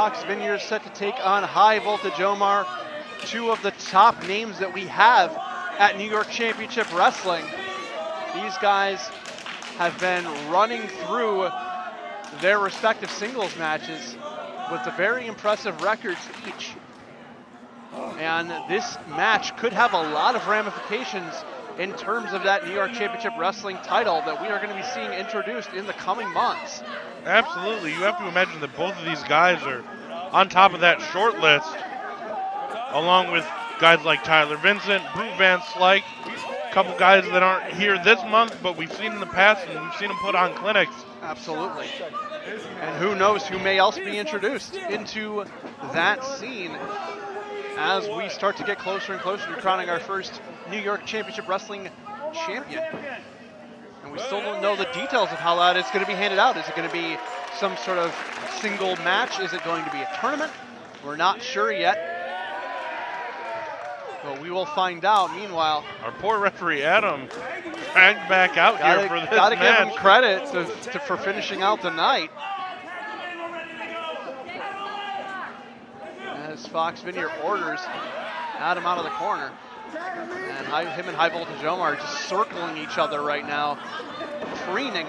Foxx Vinyer set to take on High Voltage Omar, two of the top names that we have at New York Championship Wrestling. These guys have been running through their respective singles matches with very impressive records each. And this match could have a lot of ramifications in terms of that New York Championship Wrestling title that we are going to be seeing introduced in the coming months. Absolutely. You have to imagine that both of these guys are on top of that short list, along with guys like Tyler Vincent, Boot Van Slyke, a couple guys that aren't here this month, but we've seen in the past and we've seen them put on clinics. Absolutely. And who knows who may else be introduced into that scene as we start to get closer and closer to crowning our first New York Championship Wrestling champion. And we still don't know the details of how that is going to be handed out. Is it going to be some sort of single match? Is it going to be a tournament? We're not sure yet. But we will find out. Meanwhile, our poor referee Adam dragged back out here for this match. Gotta give him credit for finishing out the night. As Foxx Vinyer orders Adam out of the corner. And him and High Voltage Omar are just circling each other right now, preening.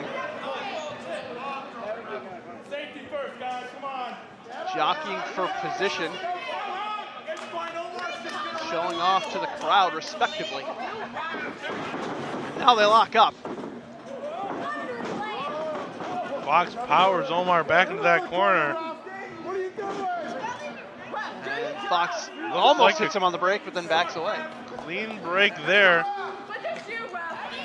Jockeying for position. Showing off to the crowd respectively. Now they lock up. Foxx powers Omar back into that corner. And Foxx almost hits him on the break, but then backs away. Clean break there.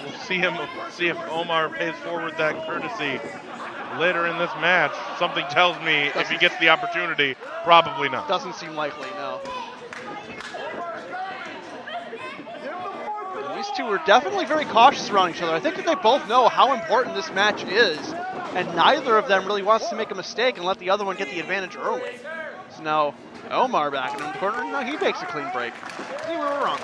We'll see if Omar pays forward that courtesy later in this match. Something tells me if he gets the opportunity, probably not. Doesn't seem likely, no. These two are definitely very cautious around each other. I think that they both know how important this match is, and neither of them really wants to make a mistake and let the other one get the advantage early. So now Omar back in the corner. No, he makes a clean break. See, we were wrong.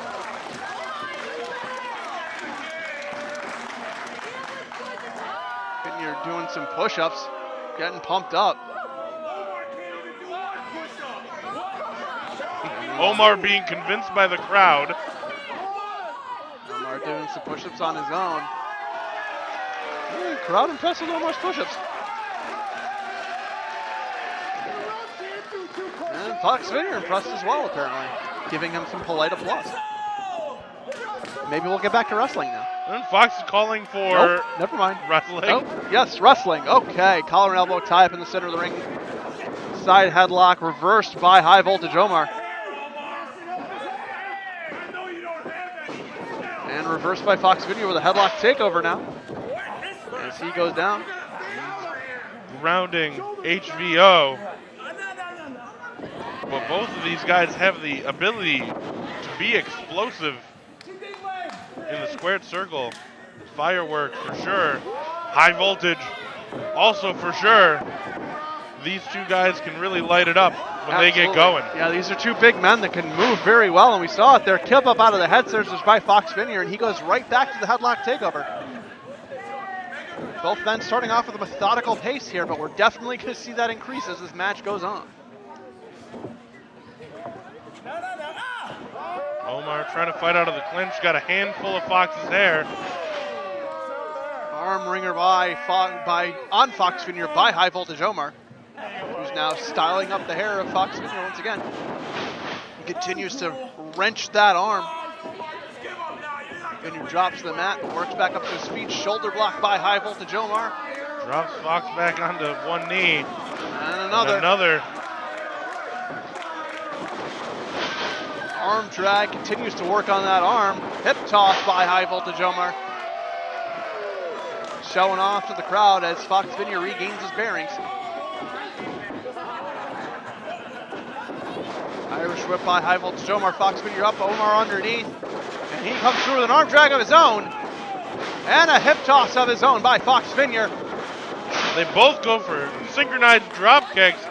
Vinyer doing some push-ups, getting pumped up. Omar being convinced by the crowd. Omar doing some push-ups on his own. Crowd impressed with Omar's push-ups. And Foxx Vinyer impressed as well, apparently, giving him some polite applause. Maybe we'll get back to wrestling now. And Foxx is calling for... Nope, never mind. Wrestling. Nope. Yes, wrestling. Okay, collar and elbow tie up in the center of the ring. Side headlock reversed by High Voltage Omar. And reversed by Foxx Vinyer with a headlock takeover now. As he goes down. Grounding HVO. But both of these guys have the ability to be explosive in the squared circle. Fireworks for sure. High Voltage also for sure. These two guys can really light it up when they get going. Yeah, these are two big men that can move very well, and we saw it there. Kip up out of the head scissors by Foxx Vinyer, and he goes right back to the headlock takeover. Both men starting off with a methodical pace here, but we're definitely going to see that increase as this match goes on. Omar trying to fight out of the clinch, got a handful of Fox's hair. Arm wringer on Foxx Vinyer by High Voltage Omar, who's now styling up the hair of Foxx Vinyer once again. He continues to wrench that arm. Vinyer drops to the mat, works back up to his feet, shoulder block by High Voltage Omar. Drops Foxx back onto one knee. And another. Arm drag, continues to work on that arm. Hip toss by High Voltage Omar. Showing off to the crowd as Foxx Vinyer regains his bearings. Irish whip by High Voltage Omar. Foxx Vinyer up, Omar underneath. And he comes through with an arm drag of his own. And a hip toss of his own by Foxx Vinyer. They both go for synchronized drop kicks.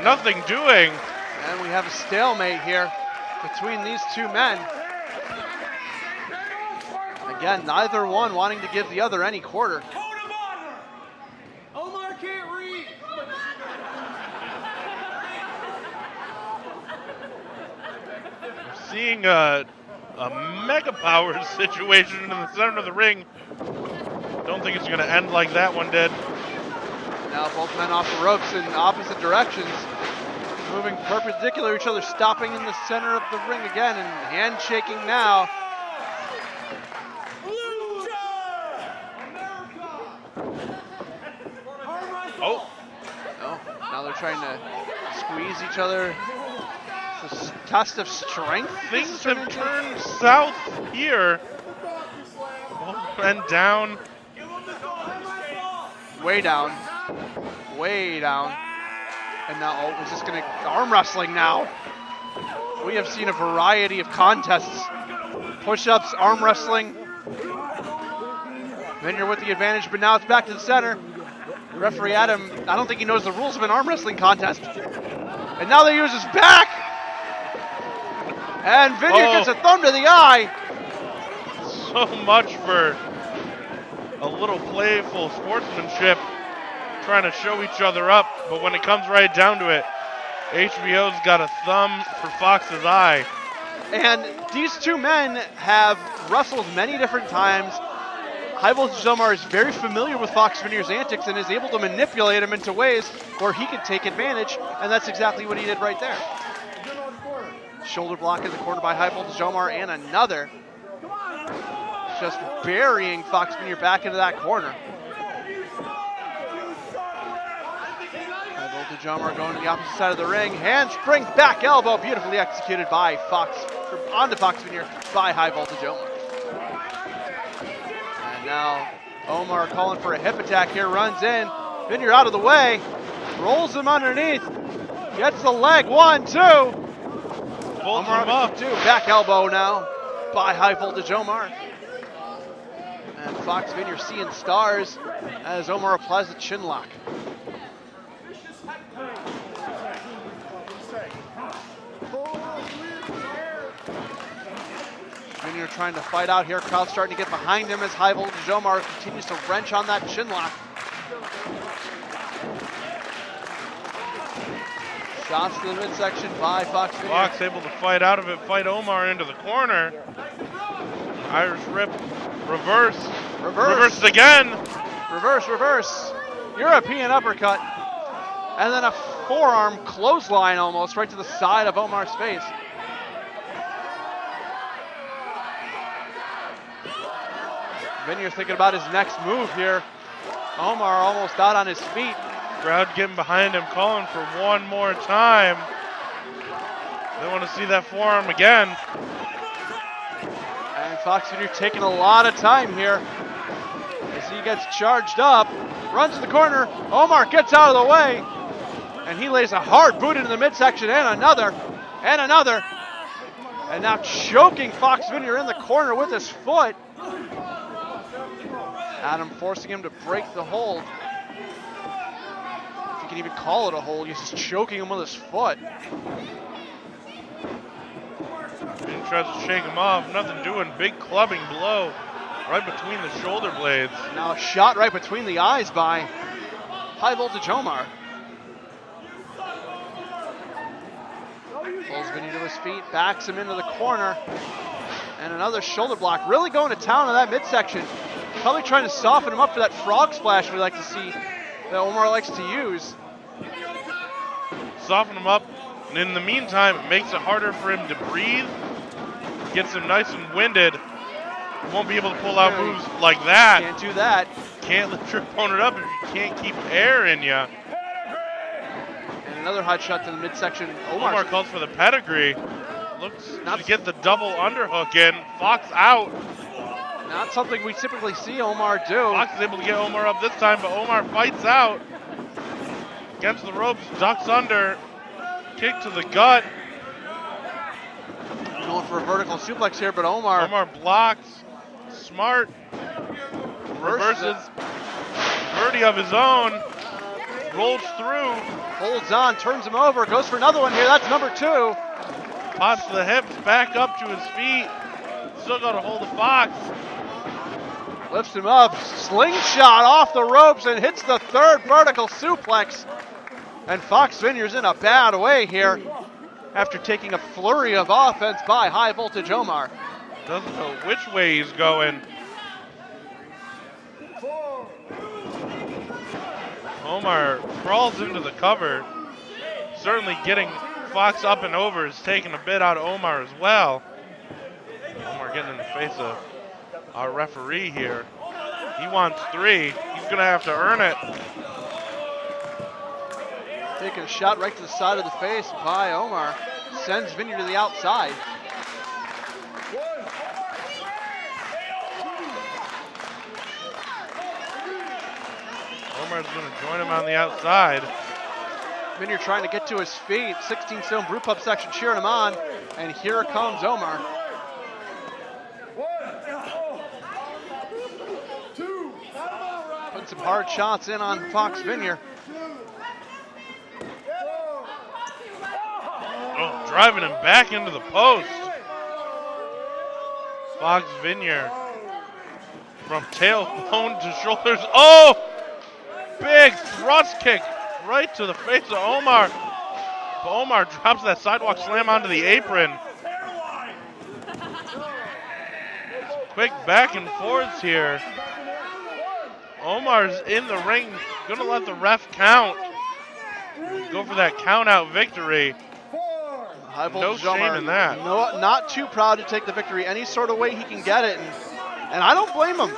Nothing doing. And we have a stalemate here between these two men. Again, neither one wanting to give the other any quarter. Omar can't read. seeing a mega power situation in the center of the ring. Don't think it's going to end like that one did. Now both men off the ropes in opposite directions, moving perpendicular to each other, stopping in the center of the ring again, and handshaking now. Oh. No, now they're trying to squeeze each other. It's a test of strength. Things have turned south here. Both men down. Way down. Way down. And now, oh, is this going to arm wrestling now? We have seen a variety of contests. Push-ups, arm wrestling. Vinyer with the advantage, but now it's back to the center. Referee Adam, I don't think he knows the rules of an arm wrestling contest. And now they use his back. And Vinyer gets a thumb to the eye. So much for a little playful sportsmanship, trying to show each other up, but when it comes right down to it, HVO's got a thumb for Foxx's eye. And these two men have wrestled many different times. High Voltage Omar is very familiar with Foxx Vinyer's antics and is able to manipulate him into ways where he can take advantage, and that's exactly what he did right there. Shoulder block in the corner by High Voltage Omar, and another. Just burying Foxx Vinyer back into that corner. High Voltage Omar going to the opposite side of the ring. Handspring back elbow, beautifully executed by Foxx, onto Foxx Vinyer by High Voltage Omar. And now Omar calling for a hip attack here, runs in. Vinyer out of the way, rolls him underneath, gets the leg, 1, 2. Omar up 2, back elbow now by High Voltage Omar. And Foxx Vinyer seeing stars as Omar applies the chin lock. Vinyer trying to fight out here. Crowd starting to get behind him as High Voltage Omar continues to wrench on that chin lock. Shots to the midsection by Foxx Vinyer. Foxx able to fight out of it, fight Omar into the corner. Irish Rip, reverse. Reverse again. Reverse. European uppercut. And then a forearm clothesline almost right to the side of Omar's face. Vinyer thinking about his next move here. Omar almost out on his feet. Crowd getting behind him, calling for one more time. They want to see that forearm again. And Foxx Vinyer taking a lot of time here as he gets charged up, runs to the corner. Omar gets out of the way, and he lays a hard boot into the midsection, and another, and another. And now choking Foxx Vinyer in the corner with his foot. Adam forcing him to break the hold. If you can even call it a hold, he's just choking him with his foot. He tries to shake him off, nothing doing. Big clubbing blow right between the shoulder blades. Now a shot right between the eyes by High Voltage Omar. Pulls Vinny to his feet, backs him into the corner. And another shoulder block, really going to town on that midsection. Probably trying to soften him up for that frog splash we like to see that Omar likes to use. Soften him up, and in the meantime, it makes it harder for him to breathe. Gets him nice and winded. Won't be able to pull out moves like that. Can't do that. Can't lift your opponent up if you can't keep air in you. And another hot shot to the midsection. Omar calls for the pedigree. Looks to get the double underhook in. Foxx out. Not something we typically see Omar do. Foxx is able to get Omar up this time, but Omar fights out. Against the ropes, ducks under. Kick to the gut. Going for a vertical suplex here, but Omar blocks. Smart. Reverses. Birdie of his own. Rolls through. Holds on, turns him over, goes for another one here. That's number 2. Pops the hips back up to his feet. Still got a hold of Foxx. Lifts him up, slingshot off the ropes and hits the 3rd vertical suplex. And Foxx Vinyer's in a bad way here. after taking a flurry of offense by High Voltage Omar. Doesn't know which way he's going. Omar crawls into the cover. Certainly getting Foxx up and over is taking a bit out of Omar as well. Omar getting in the face of our referee here. He wants 3. He's going to have to earn it. Taking a shot right to the side of the face by Omar. Sends Vinyer to the outside. Omar's going to join him on the outside. Vinyer trying to get to his feet. 16-stone brew pub section cheering him on. And here comes Omar. Putting some hard shots in on Foxx Vinyer. Oh, driving him back into the post. Foxx Vinyer from tailbone to shoulders. Oh! Big thrust kick right to the face of Omar. But Omar drops that sidewalk slam onto the apron. Quick back and forths here. Omar's in the ring, gonna let the ref count. Go for that count out victory. No shame in that. No, not too proud to take the victory any sort of way he can get it. And I don't blame him.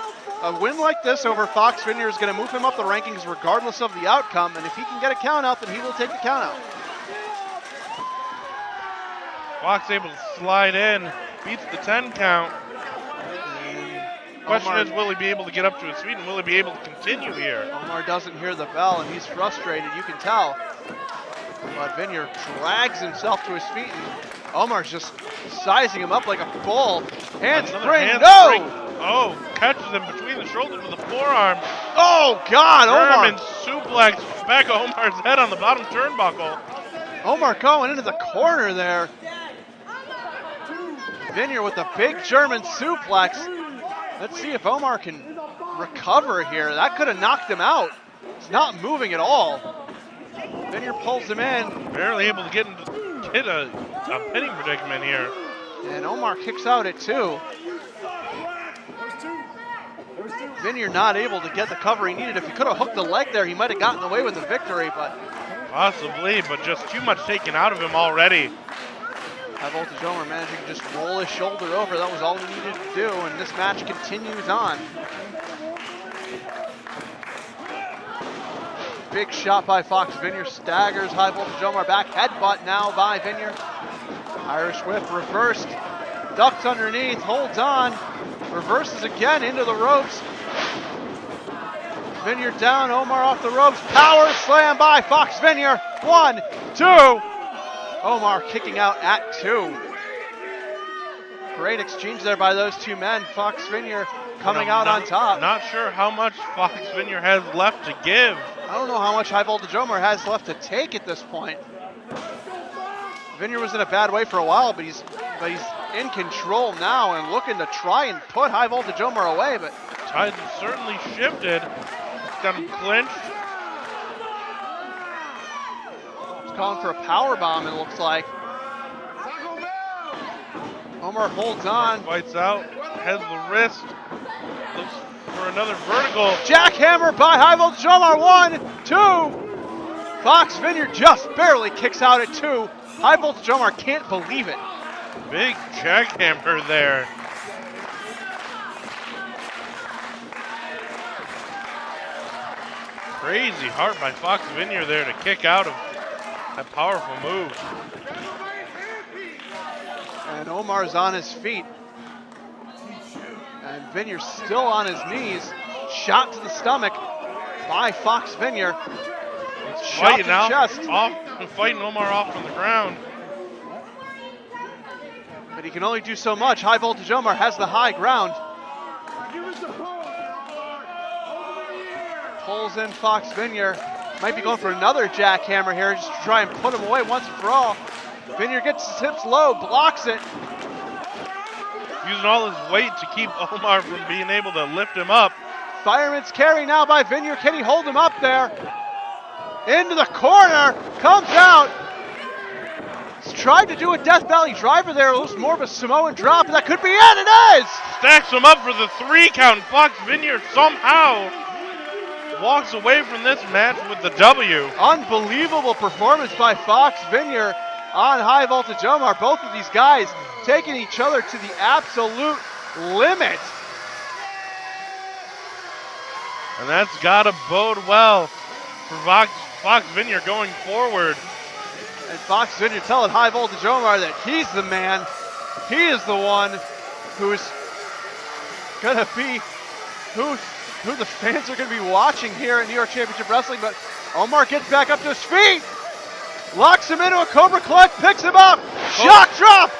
A win like this over Foxx Vinyer is going to move him up the rankings regardless of the outcome. And if he can get a count out, then he will take the count out. Foxx able to slide in, beats the 10 count. Question is, will he be able to get up to his feet and will he be able to continue here? Omar doesn't hear the bell and he's frustrated, you can tell. But Vinyer drags himself to his feet and Omar's just sizing him up like a bull. Handspring, no! Oh, catches him between the shoulders with a forearm. Oh, God, German Omar. suplex back of Omar's head on the bottom turnbuckle. Omar going into the corner there. Vinyer with a big German suplex. Let's see if Omar can recover here. That could have knocked him out. It's not moving at all. Vinyer pulls him in. Barely able to get a pinning predicament here. And Omar kicks out at 2. Vinyer not able to get the cover he needed. If he could have hooked the leg there, he might have gotten away with the victory, but... Possibly, but just too much taken out of him already. High Voltage Omar managing to just roll his shoulder over. That was all he needed to do, and this match continues on. Big shot by Foxx Vinyer, staggers High Voltage Omar back. Headbutt now by Vinyer. Irish whip reversed, ducks underneath, holds on, reverses again into the ropes. Vinyer down, Omar off the ropes. Power slam by Foxx Vinyer. 1, 2. Omar kicking out at 2. Great exchange there by those two men. Foxx Vinyer coming out on top. Not sure how much Foxx Vinyer has left to give. I don't know how much High Voltage Omar has left to take at this point. Vinyer was in a bad way for a while, but he's in control now and looking to try and put High Voltage Omar away. But tides have certainly shifted. Got him clinched. He's calling for a power bomb, it looks like. Omar holds on. Fights out, has the wrist. Looks for another vertical. Jackhammer by High Voltage Omar. 1, 2. Foxx Vinyer just barely kicks out at 2. High Voltage Omar can't believe it. Big jackhammer there. Crazy heart by Foxx Vinyer there to kick out of that powerful move. And Omar's on his feet. And Vinyer's still on his knees. Shot to the stomach by Foxx Vinyer. Shot to the chest. Fighting Omar off from the ground. But he can only do so much. High Voltage Omar has the high ground. Pulls in Foxx Vinyer. Might be going for another jackhammer here just to try and put him away once and for all. Vinyer gets his hips low, blocks it. Using all his weight to keep Omar from being able to lift him up. Fireman's carry now by Vinyer. Can he hold him up there? Into the corner, comes out. tried to do a Death Valley driver there. It was more of a Samoan drop. That could be it. It is! Stacks him up for the 3 count. Foxx Vinyer somehow walks away from this match with the W. Unbelievable performance by Foxx Vinyer on High Voltage Omar. Both of these guys taking each other to the absolute limit. And that's got to bode well for Foxx Vinyer going forward. And Foxx Vinyer telling High Voltage Omar that he's the man. He is the one who's going to be, who the fans are going to be watching here at New York Championship Wrestling. But Omar gets back up to his feet. Locks him into a Cobra Clutch, picks him up. Shock drop.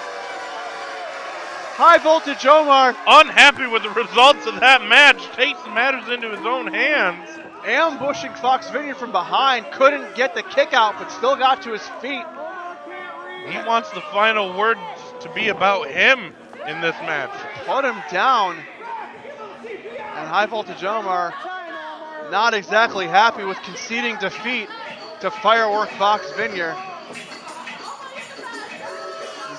High Voltage Omar. Unhappy with the results of that match. Takes matters into his own hands. Ambushing Foxx Vinyer from behind. Couldn't get the kick out, but still got to his feet. He wants the final word to be about him in this match. Put him down. And High Voltage Omar not exactly happy with conceding defeat to Firework Foxx Vinyer.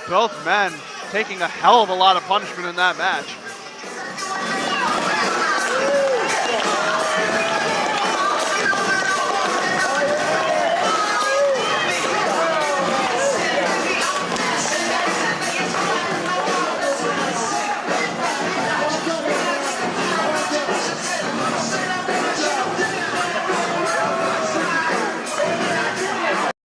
Both men taking a hell of a lot of punishment in that match.